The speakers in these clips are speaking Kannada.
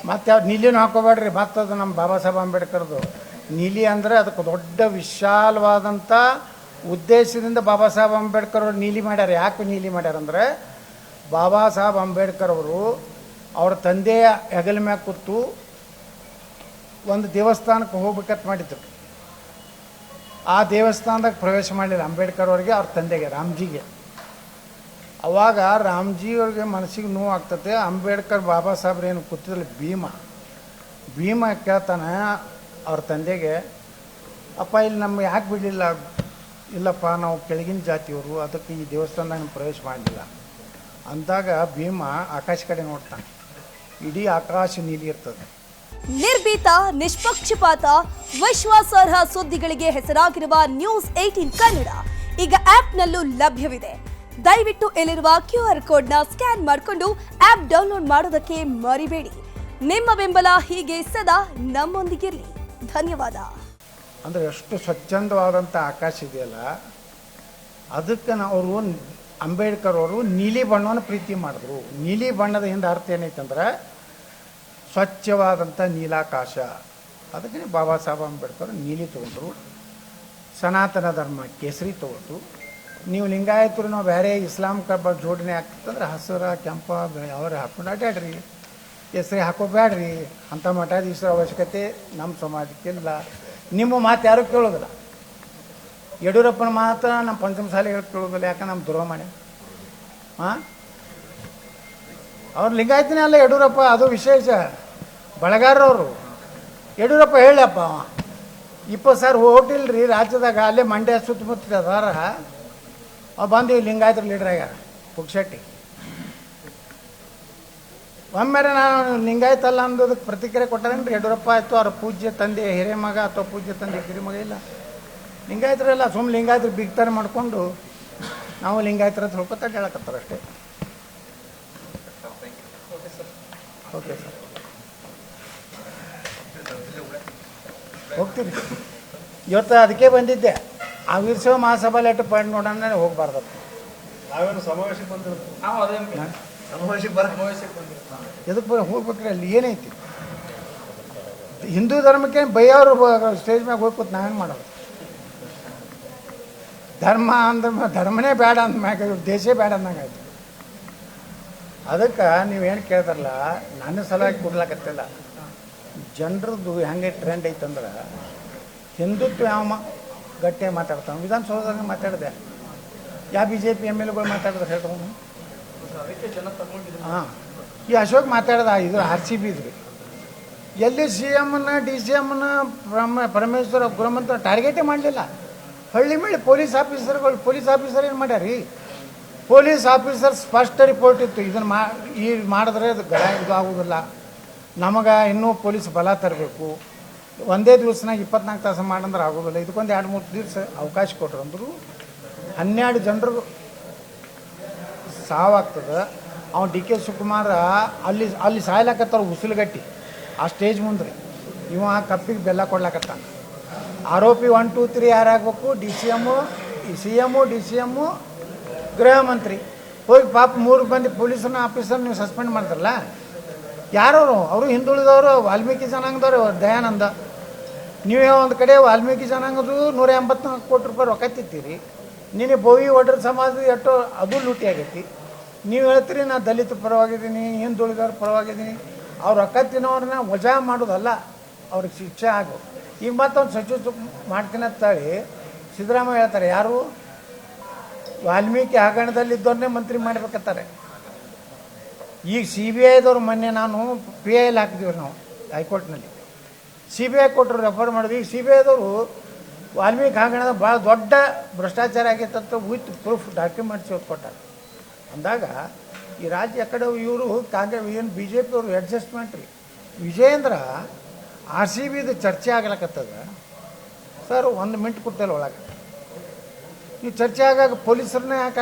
ಮತ್ತು ಯಾವ ನೀಲಿನೂ ಹಾಕೋಬೇಡ್ರಿ. ಮತ್ತದು ನಮ್ಮ ಬಾಬಾ ಸಾಹೇಬ್ ಅಂಬೇಡ್ಕರ್ದು ನೀಲಿ ಅಂದರೆ ಅದಕ್ಕೆ ದೊಡ್ಡ ವಿಶಾಲವಾದಂಥ ಉದ್ದೇಶದಿಂದ ಬಾಬಾ ಸಾಹೇಬ್ ಅಂಬೇಡ್ಕರ್ ಅವರು ನೀಲಿ ಮಾಡ್ಯಾರ. ಯಾಕೆ ನೀಲಿ ಮಾಡ್ಯಾರಂದರೆ, ಬಾಬಾ ಸಾಹೇಬ್ ಅಂಬೇಡ್ಕರ್ ಅವರು ಅವ್ರ ತಂದೆಯ ಹೆಗಲ ಮ್ಯಾಗ ಕೂತು ಒಂದು ದೇವಸ್ಥಾನಕ್ಕೆ ಹೋಗ್ಬೇಕಂತ ಮಾಡಿದ್ರು. ಆ ದೇವಸ್ಥಾನದಾಗ ಪ್ರವೇಶ ಮಾಡಲಿಲ್ಲ ಅಂಬೇಡ್ಕರ್ ಅವ್ರಿಗೆ, ಅವ್ರ ತಂದೆಗೆ ರಾಮ್ಜಿಗೆ. ಅವಾಗ ರಾಮ್ಜಿಯವ್ರಿಗೆ ಮನಸ್ಸಿಗೆ ನೋವು ಆಗ್ತದೆ. ಅಂಬೇಡ್ಕರ್ ಬಾಬಾ ಸಾಹೇಬ್ರು ಏನು ಕೂತಿದ್ರಲ್ಲ ಭೀಮ ಕೇಳ್ತಾನೆ ಅವ್ರ ತಂದೆಗೆ, ಅಪ್ಪ ಇಲ್ಲಿ ನಮ್ಗೆ ಯಾಕೆ ಬಿಡಲಿಲ್ಲ? ಇಲ್ಲಪ್ಪ ನಾವು ಕೆಳಗಿನ ಜಾತಿಯವರು, ಅದಕ್ಕೆ ಈ ದೇವಸ್ಥಾನದಾಗ ಪ್ರವೇಶ ಮಾಡಲಿಲ್ಲ ಅಂದಾಗ ಭೀಮ ಆಕಾಶ ಕಡೆ ನೋಡ್ತಾನೆ. ಇಡೀ ಆಕಾಶ ನೀಲಿ ಇರ್ತದೆ. ನಿರ್ಭೀತ, ನಿಷ್ಪಕ್ಷಪಾತ, ವಿಶ್ವಾಸಾರ್ಹ ಸುದ್ದಿಗಳಿಗೆ ಹೆಸರಾಗಿರುವ ನ್ಯೂಸ್ 18 ಕನ್ನಡ ಈಗ ಆಪ್ನಲ್ಲೂ ಲಭ್ಯವಿದೆ. ದಯವಿಟ್ಟು ಇಲ್ಲಿರುವ QR ಕೋಡ್ನ ಸ್ಕ್ಯಾನ್ ಮಾಡಿಕೊಂಡು ಆಪ್ ಡೌನ್ಲೋಡ್ ಮಾಡೋದಕ್ಕೆ ಮರಿಬೇಡಿ. ನಿಮ್ಮ ಬೆಂಬಲ ಹೀಗೆ ಸದಾ ನಮ್ಮೊಂದಿಗಿರಲಿ. ಧನ್ಯವಾದ. ಅಂದರೆ ಎಷ್ಟು ಸ್ವಚ್ಛಂದವಾದಂಥ ಆಕಾಶ ಇದೆಯಲ್ಲ, ಅದಕ್ಕೆ ಅವರು ಅಂಬೇಡ್ಕರ್ ಅವರು ನೀಲಿ ಬಣ್ಣವನ್ನು ಪ್ರೀತಿ ಮಾಡಿದ್ರು. ನೀಲಿ ಬಣ್ಣದ ಹಿಂದೆ ಅರ್ಥ ಏನೈತಂದ್ರೆ ಸ್ವಚ್ಛವಾದಂಥ ನೀಲಾಕಾಶ. ಅದಕ್ಕೆ ಬಾಬಾ ಸಾಹೇಬ್ ಅಂಬೇಡ್ಕರ್ ನೀಲಿ ತೊಗೊಂಡ್ರು. ಸನಾತನ ಧರ್ಮ ಕೇಸರಿ ತೊಗೊಂಡು. ನೀವು ಲಿಂಗಾಯತರು ನಾವು ಬೇರೆ ಇಸ್ಲಾಂ ಕಬ್ಬ ಜೋಡಣೆ ಆಗ್ತಂದ್ರೆ ಹಸಿರ ಕೆಂಪ ಅವ್ರ ಹಾಕೊಂಡು ಅಡ್ಡಾಡ್ರಿ, ಕೇಸರಿ ಹಾಕೋಬೇಡ್ರಿ. ಅಂಥ ಮಠಾಧೀಶರ ಅವಶ್ಯಕತೆ ನಮ್ಮ ಸಮಾಜಕ್ಕಿಲ್ಲ. ನಿಮ್ಮ ಮಾತು ಯಾರೂ ಕೇಳೋದಿಲ್ಲ. ಯಡಿಯೂರಪ್ಪನ ಮಾತ್ರ ನಮ್ಮ ಪಂಚಮಸಾಲಿಗಳು ಕೇಳೋದಿಲ್ಲ. ಯಾಕೆ ನಮ್ಮ ದ್ರೋಹ ಮಾಡಿ ಅವ್ರು ಲಿಂಗಾಯತನೇ ಅಲ್ಲ ಯಡಿಯೂರಪ್ಪ, ಅದು ವಿಶೇಷ. ಬಳಗಾರರವರು ಯಡಿಯೂರಪ್ಪ ಹೇಳಪ್ಪ 20,000 ಓಟಿಲ್ರಿ ರಾಜ್ಯದಾಗ, ಅಲ್ಲೇ ಮಂಡ್ಯ ಸುತ್ತಮುತ್ತ ಅದಾರ. ಅವು ಬಂದು ಲಿಂಗಾಯತರ ಲೀಡರ್ ಆಗ್ಯಾರ ಪುಕ್ಷಟ್ಟಿ. ಒಮ್ಮೆ ನಾನು ಲಿಂಗಾಯತ ಅಲ್ಲ ಅನ್ನೋದಕ್ಕೆ ಪ್ರತಿಕ್ರಿಯೆ ಕೊಟ್ಟಾರೇನ್ರಿ ಯಡಿಯೂರಪ್ಪ. ಆಯಿತು ಅವ್ರ ಪೂಜ್ಯ ತಂದೆ ಹಿರೇಮಗ ಅಥವಾ ಪೂಜ್ಯ ತಂದೆ ಕಿರಿಮಗ ಇಲ್ಲ, ಲಿಂಗಾಯತರೆಲ್ಲ ಸುಮ್ಮನೆ ಲಿಂಗಾಯತರು ಬಿಗ್ತಾರೆ ಮಾಡಿಕೊಂಡು ನಾವು ಲಿಂಗಾಯತರ ಅಂತ ಹೇಳ್ಕೊತ ಹೇಳಕತ್ತಾರೆ ಅಷ್ಟೇ. ಓಕೆ ಸರ್, ಹೋಗ್ತೀರಿ. ಇವತ್ತು ಅದಕ್ಕೆ ಬಂದಿದ್ದೆ. ಆ ವೀರಶೈವ ಮಹಾಸಭಾ ಲೆಟ್ರ್ ಪಾಯಿಂಟ್ ನೋಡೋಣ ಹೋಗ್ಬಾರ್ದು. ನಾವೇನು ಸಮಾವೇಶಕ್ಕೆ ಬಂದಿರ್ತೀವಿ, ಎದಕ್ಕೆ ಹೋಗ್ಬೇಕ್ರಿ? ಅಲ್ಲಿ ಏನೈತಿ? ಹಿಂದೂ ಧರ್ಮಕ್ಕೆ ಬೈಯವರು ಸ್ಟೇಜ್ ಮ್ಯಾಗ ಹೋಗ್ಕೊತ ನಾವೇನು ಮಾಡೋದು? ಧರ್ಮ ಅಂದ್ರೆ ಧರ್ಮನೇ ಬೇಡ ಅಂದ್ಮ್ಯಾಗ ದೇಶ ಬೇಡ ಅಂದಂಗೆ ಆಯ್ತು. ಅದಕ್ಕೆ ನೀವೇನು ಕೇಳ್ತಾರಲ್ಲ, ನನ್ನ ಸಲುವಾಗಿ ಕೊಡ್ಲಾಕತ್ತಿಲ್ಲ. ಜನರದ್ದು ಹೆಂಗೆ ಟ್ರೆಂಡ್ ಐತಂದ್ರೆ ಹಿಂದುತ್ವ ಯಾವ ಗಟ್ಟಿಯಾಗಿ ಮಾತಾಡ್ತಾವೆ. ವಿಧಾನಸೌಧದಾಗ ಮಾತಾಡಿದೆ, ಯಾವ BJP MLAಗಳು ಮಾತಾಡಿದ್ರೆ ಹೇಳ್ತಾವೆ. ಹಾಂ, ಈ ಅಶೋಕ್ ಮಾತಾಡ್ದ, ಇದು RCB ಇದ್ರಿ. ಎಲ್ಲಿ CMನ DCMನ ಪರಮೇಶ್ವರ ಗೃಹಮಂತ್ರಿ ಟಾರ್ಗೆಟೇ ಮಾಡಲಿಲ್ಲ. ಹಳ್ಳಿ ಮೇಲೆ ಪೊಲೀಸ್ ಆಫೀಸರ್ ಏನು ಮಾಡ್ಯಾರಿ? ಪೊಲೀಸ್ ಆಫೀಸರ್ ಸ್ಪಷ್ಟ ರಿಪೋರ್ಟ್ ಇತ್ತು, ಇದನ್ನು ಮಾಡಿದ್ರೆ ಅದು ಇದು ಆಗೋದಿಲ್ಲ, ನಮಗೆ ಇನ್ನೂ ಪೊಲೀಸ್ ಬಲ ತರಬೇಕು, ಒಂದೇ ದಿವಸನಾಗ 24 ತಾಸು ಮಾಡಂದ್ರೆ ಆಗೋದಿಲ್ಲ, ಇದಕ್ಕೊಂದು 2-3 ದಿವಸ ಅವಕಾಶ ಕೊಟ್ರು ಅಂದರು. 12 ಜನರು ಸಾವಾಗ್ತದೆ. ಅವ್ನು DK ಶಿವಕುಮಾರ ಅಲ್ಲಿ ಸಾಯ್ಲಾಕತ್ತಾರ ಉಸಿಲುಗಟ್ಟಿ ಆ ಸ್ಟೇಜ್ ಮುಂದೆ. ಇವ ಕಪ್ಪಿಗೆ ಬೆಲ್ಲ ಕೊಡ್ಲಾಕತ್ತ. ಆರೋಪಿ 1, 2, 3 ಯಾರಾಗಬೇಕು? CM, DCM, ಗೃಹ ಮಂತ್ರಿ. ಹೋಗಿ ಪಾಪ 3 ಮಂದಿ ಪೊಲೀಸನ್ನ ಆಫೀಸರ್ ನೀವು ಸಸ್ಪೆಂಡ್ ಮಾಡ್ತಾರಲ್ಲ, ಯಾರವರು? ಅವರು ಹಿಂದುಳಿದವರು, ವಾಲ್ಮೀಕಿ ಜನಾಂಗದವರು. ದಯಾನಂದ, ನೀವೇ ಒಂದು ಕಡೆ ವಾಲ್ಮೀಕಿ ಜನಾಂಗದ್ದು 184 ಕೋಟಿ ರೂಪಾಯಿ ರೊಕ್ಕ ತಿತ್ತೀರಿ. ನೀನು ಬೋವಿ ಒಡ್ರ ಸಮಾಜದ ಎಷ್ಟೋ ಅದು ಲೂಟಿ ಆಗೈತಿ. ನೀವು ಹೇಳ್ತೀರಿ ನಾ ದಲಿತ ಪರವಾಗಿದ್ದೀನಿ, ಹಿಂದುಳಿದವ್ರ ಪರವಾಗಿದ್ದೀನಿ. ಅವ್ರು ರೊಕ್ಕ ತಿನ್ನೋರನ್ನ ವಜಾ ಮಾಡೋದಲ್ಲ, ಅವ್ರಿಗೆ ಶಿಕ್ಷೆ ಆಗು. ಈಗ ಮತ್ತೊಂದು ಸಚಿವ ಮಾಡ್ತೀನಿ ಅಂತೇಳಿ ಸಿದ್ದರಾಮಯ್ಯ ಹೇಳ್ತಾರೆ. ಯಾರು? ವಾಲ್ಮೀಕಿ ಹಗರಣದಲ್ಲಿದ್ದವ್ರನ್ನೇ ಮಂತ್ರಿ ಮಾಡ್ಬೇಕತ್ತಾರೆ. ಈಗ CBIದವ್ರು ಮೊನ್ನೆ ನಾನು PIL ಹಾಕಿದ್ದೀವಿ ನಾವು ಹೈಕೋರ್ಟ್ನಲ್ಲಿ. CBI ಕೊಟ್ಟರು ರೆಫರ್ ಮಾಡಿದ್ವಿ. ಈಗ CBIದವರು ವಾಲ್ಮೀಕಿ ಹಗರಣದ ಭಾಳ ದೊಡ್ಡ ಭ್ರಷ್ಟಾಚಾರ ಆಗೈತಂತ ವಿತ್ ಪ್ರೂಫ್ ಡಾಕ್ಯುಮೆಂಟ್ಸ್ ಕೊಟ್ಟಾರೆ. ಅಂದಾಗ ಈ ರಾಜ್ಯ ಕಡೆ ಇವರು ಕಾಂಗ್ರೆಸ್ ಏನು BJP ಅವರು ಅಡ್ಜಸ್ಟ್ಮೆಂಟ್ ರೀ. ವಿಜಯೇಂದ್ರ RCBದು ಚರ್ಚೆ ಆಗ್ಲಕತ್ತದ ಸರ್. 1 ಮಿನಿಟ್ ಕೊಡ್ತಲ್ಲ ಒಳಗೆ. ನೀವು ಚರ್ಚೆ ಆಗಾಗ ಪೊಲೀಸರನ್ನ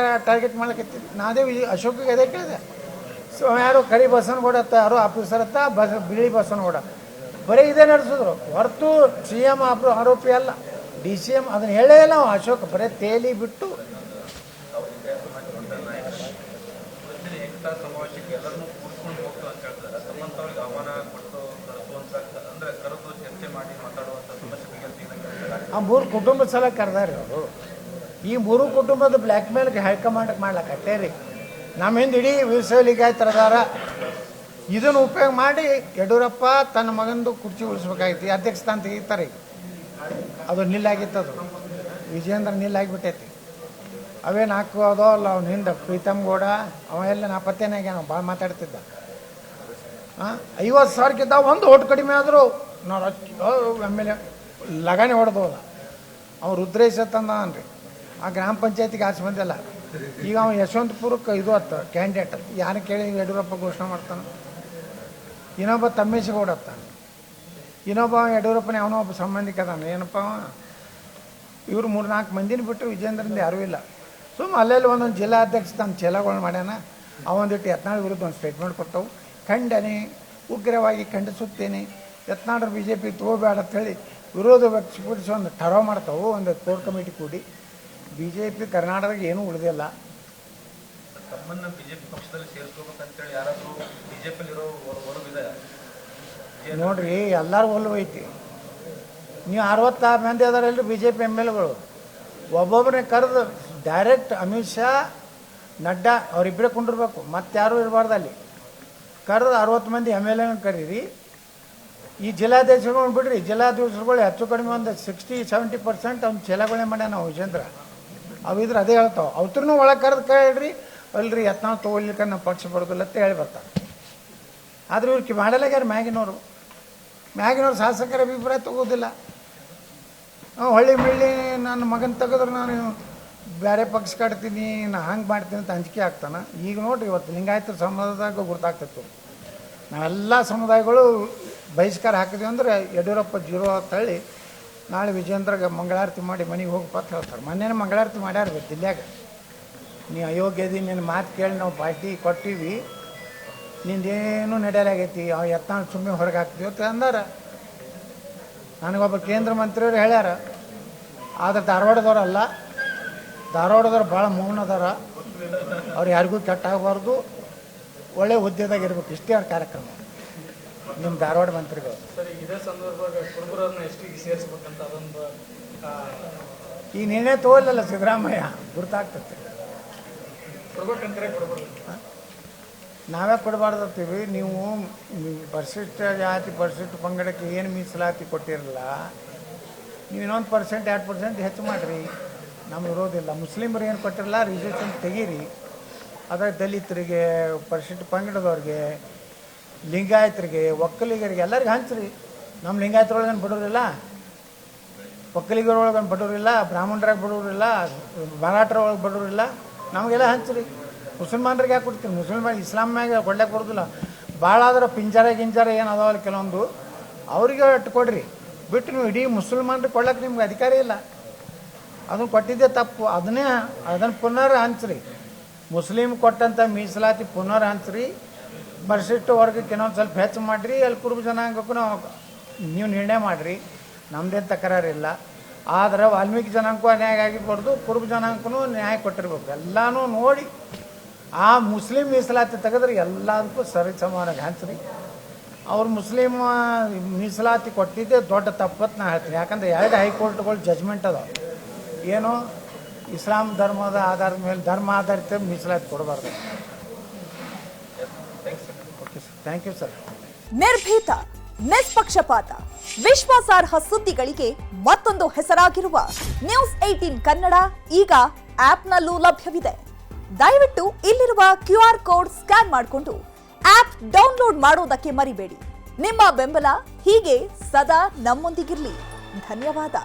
ಟಾರ್ಗೆಟ್ ಮಾಡ್ಲಕತ್ತೀರಿ. ನಾದೇ ಅಶೋಕಿಗೆ ಅದೇ ಕೇಳಿದೆ. ಸೊ ಯಾರು ಕರಿ ಬಸವನಗೌಡ ಯಾರೋ ಆಫೀಸರ್ ಬಿಳಿ ಬಸವನಗೌಡ ಬರೀ ಇದೇ ನಡೆಸಿದ್ರು ಹೊರತು CM ಆರೋಪಿ ಅಲ್ಲ. DCM ಅದನ್ನು ಹೇಳೇ ಇಲ್ಲ ಅಶೋಕ್, ಬರೀ ತೇಲಿ ಬಿಟ್ಟು ಸಮಾವೇಶಕ್ಕೆ ಎಲ್ಲರನ್ನೂ ಕೂಡಿಸ್ಕೊಂಡು ಹೋಗ್ತು ಅಂತ ಹೇಳ್ತಾರೆ. ತಮ್ಮಂತವ್ರಿಗೆ ಆಹ್ವಾನ ಕೊಟ್ಟು ಆ 3 ಕುಟುಂಬದ ಸಲ ಕರೆದಾರೆ ಅವರು. ಈ 3 ಕುಟುಂಬದ ಬ್ಲ್ಯಾಕ್ ಮೇಲ್ಗೆ ಹೈಕಮಾಂಡಕ್ಕೆ ಮಾಡ್ಲಕ್ಕಟ್ಟೇ ರೀ. ನಮ್ಮ ಹಿಂದೆ ಇಡೀ ವಿಶ್ವಲಿಗಾಯ್ತರ ಅದಾರ. ಇದನ್ನು ಉಪಯೋಗ ಮಾಡಿ ಯಡಿಯೂರಪ್ಪ ತನ್ನ ಮಗಂದು ಕುರ್ಚಿ ಉಳಿಸ್ಬೇಕಾಗಿತ್ತು, ಅಧ್ಯಕ್ಷ ಸ್ಥಾನ ತೆಗಿತಾರೆ. ಈಗ ಅದು ನಿಲ್ಲಾಗಿತ್ತದು, ವಿಜೇಂದ್ರ ನಿಲ್ಲಾಗಿಬಿಟ್ಟೈತಿ. ಅವೇ 4 ಅದೋ ಅಲ್ಲ ಅವ್ನ ಹಿಂದೆ ಪ್ರೀತಮ್ ಗೌಡ ಅವ ಎಲ್ಲ ನಾಪತ್ತೇನಾಗ ನಾವು ಭಾಳ ಮಾತಾಡ್ತಿದ್ದ. 50,000ಕ್ಕಿಂತ 1 ಓಟ್ ಕಡಿಮೆ ಆದರೂ ನಾವು ಆಮೇಲೆ ಲಗಾನೆ ಹೊಡೆದೋದ. ಅವ ರುದ್ರೇಶ ತಂದನ್ರಿ, ಆ ಗ್ರಾಮ ಪಂಚಾಯತಿಗೆ ಆಚೆ ಬಂದಿಲ್ಲ. ಈಗ ಅವ ಯಶವಂತಪುರಕ್ಕೆ ಇದು ಅತ್ತ ಕ್ಯಾಂಡಿಡೇಟ್ ಅತ್ತ. ಯಾರು ಕೇಳಿ ಯಡಿಯೂರಪ್ಪ ಘೋಷಣೆ ಮಾಡ್ತಾನೆ. ಇನ್ನೊಬ್ಬ ತಮ್ಮೇಶಗೌಡ ಅತ್ತ, ಇನ್ನೊಬ್ಬ ಯಡಿಯೂರಪ್ಪನ ಅವನೋ ಒಬ್ಬ ಸಂಬಂಧಿಕ ಅದಾನೆ. ಏನಪ್ಪ ಇವರು 3-4 ಮಂದಿನ ಬಿಟ್ಟರು, ವಿಜೇಂದ್ರಿಂದ ಯಾರೂ ಇಲ್ಲ. ಅಲ್ಲೆಲ್ಲಿ ಒಂದೊಂದು ಜಿಲ್ಲಾಧ್ಯಕ್ಷ ತನ್ನ ಚೇಲಗಳು ಮಾಡ್ಯಾನ. ಅವೊಂದಿಟ್ಟು ಯತ್ನಾಳ್ ವಿರುದ್ಧ ಒಂದು ಸ್ಟೇಟ್ಮೆಂಟ್ ಕೊಟ್ಟವು. ಖಂಡನೆ ಉಗ್ರವಾಗಿ ಖಂಡಿಸುತ್ತೇನೆ, ಯತ್ನಾಳರು BJP ತಗೋಬೇಡ ಅಂತೇಳಿ ವಿರೋಧ ವ್ಯಕ್ತಪಡಿಸಿ ಒಂದು ಠರಾವ್ ಮಾಡ್ತಾವೆ. ಒಂದು ಕೋರ್ ಕಮಿಟಿ ಕೂಡಿ BJP ಕರ್ನಾಟಕದಾಗ ಏನೂ ಉಳಿದಿಲ್ಲ. ತಮ್ಮನ್ನ ಬಿಜೆಪಿ ಪಕ್ಷದಲ್ಲಿ ಸೇರಿಸ್ಕೋಬೇಕಂತೇಳಿ ಯಾರಾದರೂ ಬಿಜೆಪಿಲಿರೋ ಹೊರಗಿದೆ ನೋಡ್ರಿ, ಎಲ್ಲರೂ ಒಲ್ಲು ಐತಿ. ನೀವು 66 ಮಂದಿ ಅದಾರಲ್ರಿ BJP MLAಗಳು. ಒಬ್ಬೊಬ್ಬರೇ ಕರೆದು ಡೈರೆಕ್ಟ್ ಅಮಿತ್ ಶಾ, ನಡ್ಡಾ ಅವರಿಬ್ಬರೇ ಕುಂಡಿರ್ಬೇಕು, ಮತ್ತಾರೂ ಇರಬಾರ್ದು. ಅಲ್ಲಿ ಕರೆದು 60 ಮಂದಿ MLA ಕರೀರಿ. ಈ ಜಿಲ್ಲಾಧ್ಯಕ್ಷರುಗಳು ಬಿಡ್ರಿ, ಜಿಲ್ಲಾಧ್ಯಕ್ಷರುಗಳು ಹೆಚ್ಚು ಕಡಿಮೆ ಒಂದು 60-70% ಅವ್ನ ಚೇಲಗಳೇ ಮಾಡ್ಯಾನ ನಾವು ವಿಜೇಂದ್ರ. ಅವಿದ್ರೆ ಅದೇ ಹೇಳ್ತಾವೆ. ಅವ್ರನ್ನೂ ಒಳಗೆ ಕರೆದು ಕೇಳ್ರಿ, ಅಲ್ರಿ ಯತ್ನಾಳ್ ತೊಗೊಳ್ಲಿಕ್ಕೆ ನಮ್ಮ ಪಕ್ಷ ಬರೋದಿಲ್ಲ ಅಂತ ಹೇಳಿ ಬರ್ತಾರೆ. ಆದರೆ ಇವ್ರಿಗೆ ಮಾಡಲಾಗ್ಯಾರ ಮ್ಯಾಗಿನವರು ಶಾಸಕರ ಅಭಿಪ್ರಾಯ ತಗೋದಿಲ್ಲ. ಹೊಳ್ಳಿ ಮಿಳ್ಳಿ ನನ್ನ ಮಗನ ತೆಗೆದ್ರೆ ನಾನು ಬೇರೆ ಪಕ್ಷ ಕಟ್ತೀನಿ, ನಾ ಹಂಗೆ ಮಾಡ್ತೀನಿ ಅಂತ ಅಂಜಿಕೆ ಆಗ್ತಾನೆ. ಈಗ ನೋಡ್ರಿ, ಇವತ್ತು ಲಿಂಗಾಯತ ಸಮುದಾಯದಾಗ ಗೊತ್ತಾಗ್ತಿತ್ತು. ನಾವೆಲ್ಲ ಸಮುದಾಯಗಳು ಬಹಿಷ್ಕಾರ ಹಾಕಿದ್ವಿ ಅಂದ್ರೆ ಯಡಿಯೂರಪ್ಪ 0 ಅಂತ ಹೇಳಿ ನಾಳೆ ವಿಜೇಂದ್ರಗೆ ಮಂಗಳಾರತಿ ಮಾಡಿ ಮನೆಗೆ ಹೋಗಪ್ಪ ಅಂತ ಹೇಳ್ತಾರೆ. ಮೊನ್ನೆ ಮಂಗಳಾರತಿ ಮಾಡ್ಯಾರ ದಿಲ್ಲ್ಯಾಗ. ನೀ ಅಯೋಗ್ಯದಿ, ನಿನ್ನ ಮಾತು ಕೇಳಿ ನಾವು ಪಾರ್ಟಿ ಕೊಟ್ಟಿವಿ, ನಿಂದೇನು ನಡೆಯಲಾಗೈತಿ, ಯತ್ನಾಳ್ ಸುಮ್ಮನೆ ಹೊರಗೆ ಹಾಕ್ತೀವಿ ಅಂತ ಅಂದಾರ. ನನಗೊಬ್ಬ ಕೇಂದ್ರ ಮಂತ್ರಿಯವರು ಹೇಳ್ಯಾರ. ಆದರೆ ಧಾರವಾಡದವ್ರಲ್ಲ, ಧಾರವಾಡದವ್ರು ಭಾಳ ಮೌನ ಅದಾರ. ಅವ್ರು ಯಾರಿಗೂ ಕೆಟ್ಟಾಗಬಾರ್ದು, ಒಳ್ಳೆ ಹುದ್ದೆದಾಗ ಇರ್ಬೇಕು. ಇಷ್ಟೇ ಅವ್ರ ಕಾರ್ಯಕ್ರಮ ನಿಮ್ಮ ಧಾರವಾಡ ಮಂತ್ರಿಗಳು. ಸರಿ, ಇದೇ ಸಂದರ್ಭದಾಗ ಕುರುಬರನ್ನ ಎಷ್ಟಿಗೆ ಸೇರಿಸ್ಬೇಕಂತ ಅದೊಂದು ಈ ನಿರ್ಣಯ ತಗೋಲ್ಲಲ್ಲ ಸಿದ್ದರಾಮಯ್ಯ, ಗುರ್ತಾಗ್ತೈತೆ. ಕೊಡ್ಬೇಕಂತಾರೆ ಕೊಡ್ಬಾರ್ದು, ನಾವೇ ಕೊಡಬಾರ್ದತ್ತೀವಿ. ನೀವು ಪರಿಶಿಷ್ಟ ಜಾತಿ ಪರಿಶಿಷ್ಟ ಪಂಗಡಕ್ಕೆ ಏನು ಮೀಸಲಾತಿ ಕೊಟ್ಟಿರಲ್ಲ, ನೀವು ಇನ್ನೊಂದು 1%-2% ಹೆಚ್ಚು ಮಾಡಿರಿ, ನಮ್ಗೆ ಇರೋದಿಲ್ಲ. ಮುಸ್ಲಿಮರು ಏನು ಕೊಟ್ಟಿರಲ್ಲ ರಿಸರ್ವೇಷನ್ ತೆಗೀರಿ. ಅದೇ ದಲಿತರಿಗೆ, ಪರಿಶಿಷ್ಟ ಪಂಗಡದವ್ರಿಗೆ, ಲಿಂಗಾಯತರಿಗೆ, ಒಕ್ಕಲಿಗರಿಗೆ ಎಲ್ಲರಿಗೆ ಹಂಚ್ರಿ. ನಮ್ಮ ಲಿಂಗಾಯತರೊಳಗೇನು ಬಡವರಿಲ್ಲ, ಒಕ್ಕಲಿಗರೊಳಗೇನು ಬಡವರಿಲ್ಲ, ಬ್ರಾಹ್ಮಣರಾಗ ಬಡವರಿಲ್ಲ, ಮರಾಠರ ಒಳಗೆ ಬಡವರಿಲ್ಲ, ನಮಗೆಲ್ಲ ಹಂಚ್ರಿ. ಮುಸಲ್ಮಾನರಿಗೆ ಯಾಕೆ ಕೊಡ್ತೀವಿ? ಮುಸಲ್ಮಾನ್ ಇಸ್ಲಾಮ್ಯಾಗ ಕೊಡ್ಲಿಕ್ಕೆ ಬರೋದಿಲ್ಲ. ಭಾಳ ಆದ್ರೆ ಪಿಂಜಾರ ಗಿಂಜಾರ ಏನು ಅದಾವಲ್ಲ ಕೆಲವೊಂದು, ಅವರಿಗೆ ಅಟ್ಟು ಕೊಡ್ರಿ. ಬಿಟ್ಟು ನೀವು ಇಡೀ ಮುಸಲ್ಮಾನ್ರಿಗೆ ಕೊಡ್ಲಿಕ್ಕೆ ನಿಮ್ಗೆ ಅಧಿಕಾರ ಇಲ್ಲ. ಅದನ್ನು ಕೊಟ್ಟಿದ್ದೇ ತಪ್ಪು. ಅದನ್ನು ಪುನರ್ ಹಂಚ್ರಿ. ಮುಸ್ಲಿಮ್ ಕೊಟ್ಟಂಥ ಮೀಸಲಾತಿ ಪುನರ್ ಹಂಚ್ರಿ. ಪರಿಶಿಷ್ಟ ವರ್ಗಕ್ಕೆ ಇನ್ನೊಂದು ಸ್ವಲ್ಪ ಹೆಚ್ಚು ಮಾಡಿರಿ. ಅಲ್ಲಿ ಕುರುಬ ಜನಾಂಗಕ್ಕೂ ನೀವು ನಿರ್ಣಯ ಮಾಡಿರಿ, ನಮ್ಮದೇನು ತಕರಾರಿಲ್ಲ. ಆದರೆ ವಾಲ್ಮೀಕಿ ಜನಾಂಗಕ್ಕೂ ನ್ಯಾಯ ಆಗಿರ್ಬಾರ್ದು, ಕುರುಬ ಜನಾಂಗಕ್ಕೂ ನ್ಯಾಯ ಕೊಟ್ಟಿರ್ಬೇಕು. ಎಲ್ಲನೂ ನೋಡಿ ಆ ಮುಸ್ಲಿಂ ಮೀಸಲಾತಿ ತೆಗೆದ್ರೆ ಎಲ್ಲದಕ್ಕೂ ಸರಿ ಸಮಾನಾಗಿ ಹಂಚ್ರಿ. ಅವ್ರು ಮುಸ್ಲಿಮ್ ಮೀಸಲಾತಿ ಕೊಟ್ಟಿದ್ದೆ ದೊಡ್ಡ ತಪ್ಪತ್ತು ನಾ ಹೇಳ್ತೀನಿ. ಯಾಕಂದ್ರೆ 2 ಹೈಕೋರ್ಟ್ಗಳು ಜಜ್ಮೆಂಟ್ ಅದಾವೆ. ಏನು ಇಸ್ಲಾಂ ಧರ್ಮದ ಆಧಾರದ ಮೇಲೆ ಧರ್ಮ ಆಧಾರಿತ ಮೀಸಲಾತಿ ಕೊಡಬಾರ್ದು. Okay sir, thank you sir. ನಿರ್ಭೀತ, ನಿಷ್ಪಕ್ಷಪಾತ, ವಿಶ್ವಾಸಾರ್ಹ ಸುದ್ದಿಗಳಿಗೆ ಮತ್ತೊಂದು ಹೆಸರಾಗಿರುವ ನ್ಯೂಸ್ 18 ಕನ್ನಡ ಈಗ ಆಪ್ನಲ್ಲೂ ಲಭ್ಯವಿದೆ. ದಯವಿಟ್ಟು ಇಲ್ಲಿರುವ QR ಕೋಡ್ ಸ್ಕ್ಯಾನ್ ಮಾಡಿಕೊಂಡು ಆಪ್ ಡೌನ್ಲೋಡ್ ಮಾಡೋದಕ್ಕೆ ಮರಿಬೇಡಿ. ನಿಮ್ಮ ಬೆಂಬಲ ಹೀಗೆ ಸದಾ ನಮ್ಮೊಂದಿಗಿರಲಿ. ಧನ್ಯವಾದ.